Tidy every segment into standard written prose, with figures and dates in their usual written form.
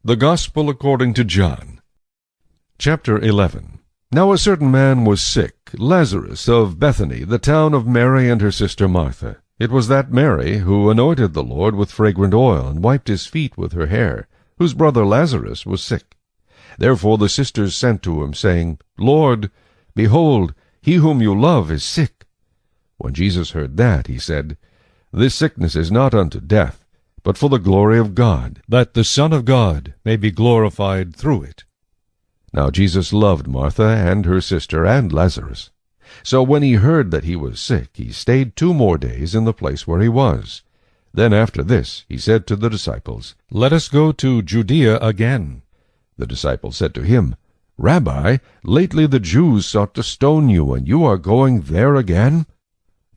The Gospel according to John. Chapter 11. Now a certain man was sick, Lazarus of Bethany, the town of Mary and her sister Martha. It was that Mary who anointed the Lord with fragrant oil, and wiped his feet with her hair, whose brother Lazarus was sick. Therefore the sisters sent to him, saying, Lord, behold, he whom you love is sick. When Jesus heard that, he said, This sickness is not unto death, but for the glory of God, that the Son of God may be glorified through it. Now Jesus loved Martha and her sister and Lazarus. So when he heard that he was sick, he stayed 2 more days in the place where he was. Then after this he said to the disciples, Let us go to Judea again. The disciples said to him, Rabbi, lately the Jews sought to stone you, and you are going there again?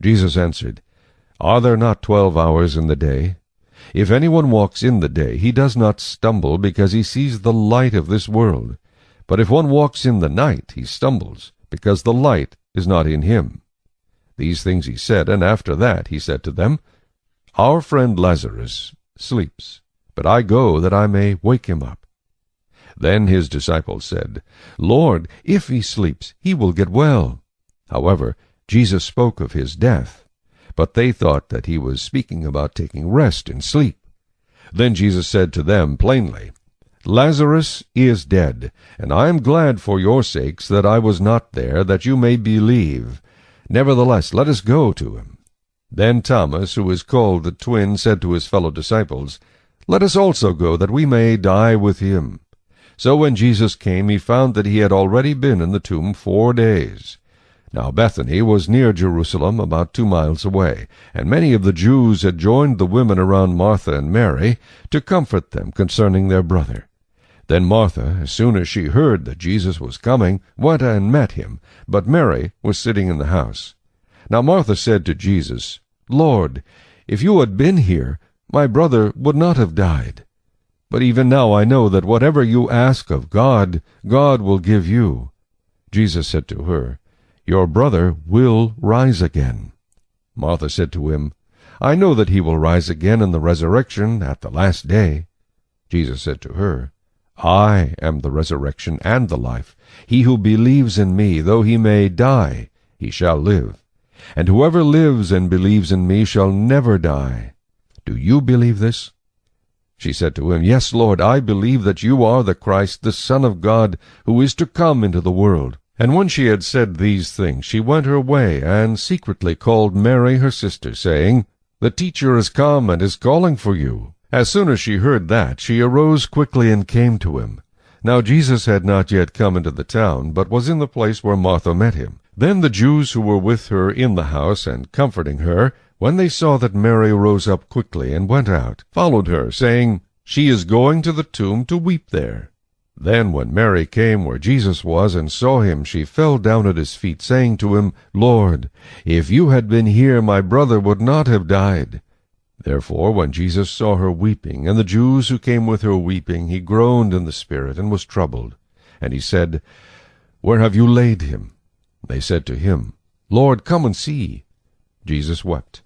Jesus answered, Are there not 12 hours in the day? If anyone walks in the day, he does not stumble, because he sees the light of this world. But if one walks in the night, he stumbles, because the light is not in him. These things he said, and after that he said to them, Our friend Lazarus sleeps, but I go that I may wake him up. Then his disciples said, Lord, if he sleeps, he will get well. However, Jesus spoke of his death, but they thought that he was speaking about taking rest in sleep. Then Jesus said to them plainly, Lazarus is dead, and I am glad for your sakes that I was not there, that you may believe. Nevertheless, let us go to him. Then Thomas, who is called the twin, said to his fellow disciples, Let us also go, that we may die with him. So when Jesus came, he found that he had already been in the tomb 4 days. Now Bethany was near Jerusalem, about 2 miles away, and many of the Jews had joined the women around Martha and Mary to comfort them concerning their brother. Then Martha, as soon as she heard that Jesus was coming, went and met him, but Mary was sitting in the house. Now Martha said to Jesus, Lord, if you had been here, my brother would not have died. But even now I know that whatever you ask of God, God will give you. Jesus said to her, Your brother will rise again. Martha said to him, I know that he will rise again in the resurrection at the last day. Jesus said to her, I am the resurrection and the life. He who believes in me, though he may die, he shall live. And whoever lives and believes in me shall never die. Do you believe this? She said to him, Yes, Lord, I believe that you are the Christ, the Son of God, who is to come into the world. And when she had said these things, she went her way, and secretly called Mary her sister, saying, The teacher is come, and is calling for you. As soon as she heard that, she arose quickly and came to him. Now Jesus had not yet come into the town, but was in the place where Martha met him. Then the Jews who were with her in the house, and comforting her, when they saw that Mary rose up quickly and went out, followed her, saying, She is going to the tomb to weep there. Then when Mary came where Jesus was, and saw him, she fell down at his feet, saying to him, Lord, if you had been here, my brother would not have died. Therefore when Jesus saw her weeping, and the Jews who came with her weeping, he groaned in the spirit, and was troubled. And he said, Where have you laid him? They said to him, Lord, come and see. Jesus wept.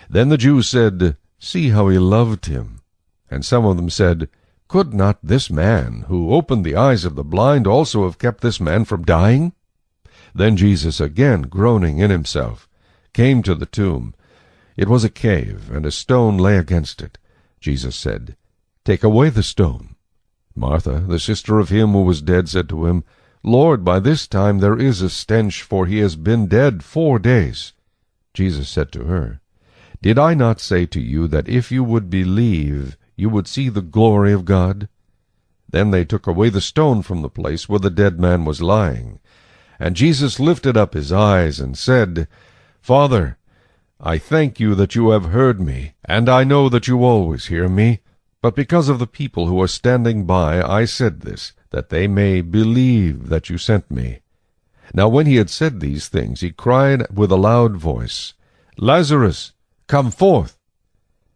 Then the Jews said, See how he loved him. And some of them said, Could not this man, who opened the eyes of the blind, also have kept this man from dying? Then Jesus, again groaning in himself, came to the tomb. It was a cave, and a stone lay against it. Jesus said, Take away the stone. Martha, the sister of him who was dead, said to him, Lord, by this time there is a stench, for he has been dead 4 days. Jesus said to her, Did I not say to you that if you would believe, you would see the glory of God? Then they took away the stone from the place where the dead man was lying. And Jesus lifted up his eyes and said, Father, I thank you that you have heard me, and I know that you always hear me. But because of the people who are standing by, I said this, that they may believe that you sent me. Now when he had said these things, he cried with a loud voice, Lazarus, come forth.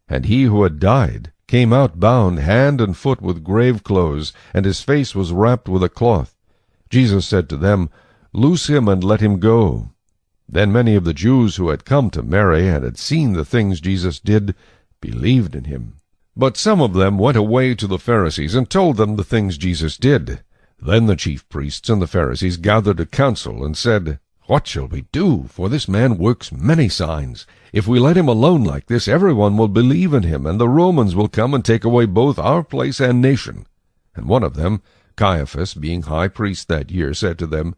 And he who had died came out bound hand and foot with grave clothes, and his face was wrapped with a cloth. Jesus said to them, Loose him and let him go. Then many of the Jews who had come to Mary and had seen the things Jesus did believed in him. But some of them went away to the Pharisees and told them the things Jesus did. Then the chief priests and the Pharisees gathered a council and said, "What shall we do? For this man works many signs. If we let him alone like this, everyone will believe in him, and the Romans will come and take away both our place and nation." And one of them, Caiaphas, being high priest that year, said to them,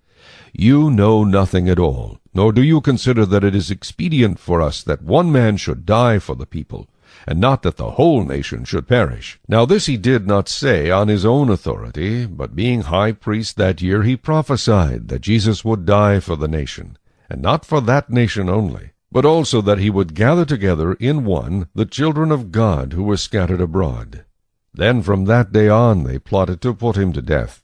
"You know nothing at all, nor do you consider that it is expedient for us that one man should die for the people, and not that the whole nation should perish." Now this he did not say on his own authority, but being high priest that year, he prophesied that Jesus would die for the nation, and not for that nation only, but also that he would gather together in one the children of God who were scattered abroad. Then from that day on they plotted to put him to death.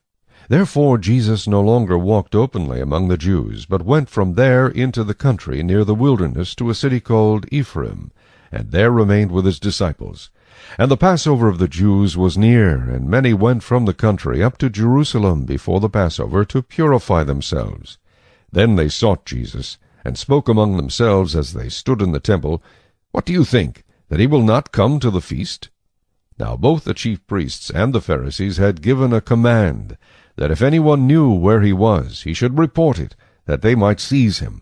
Therefore Jesus no longer walked openly among the Jews, but went from there into the country near the wilderness to a city called Ephraim, and there remained with his disciples. And the Passover of the Jews was near, and many went from the country up to Jerusalem before the Passover to purify themselves. Then they sought Jesus, and spoke among themselves as they stood in the temple, "What do you think, that he will not come to the feast?" Now both the chief priests and the Pharisees had given a command, that if anyone knew where he was, he should report it, that they might seize him.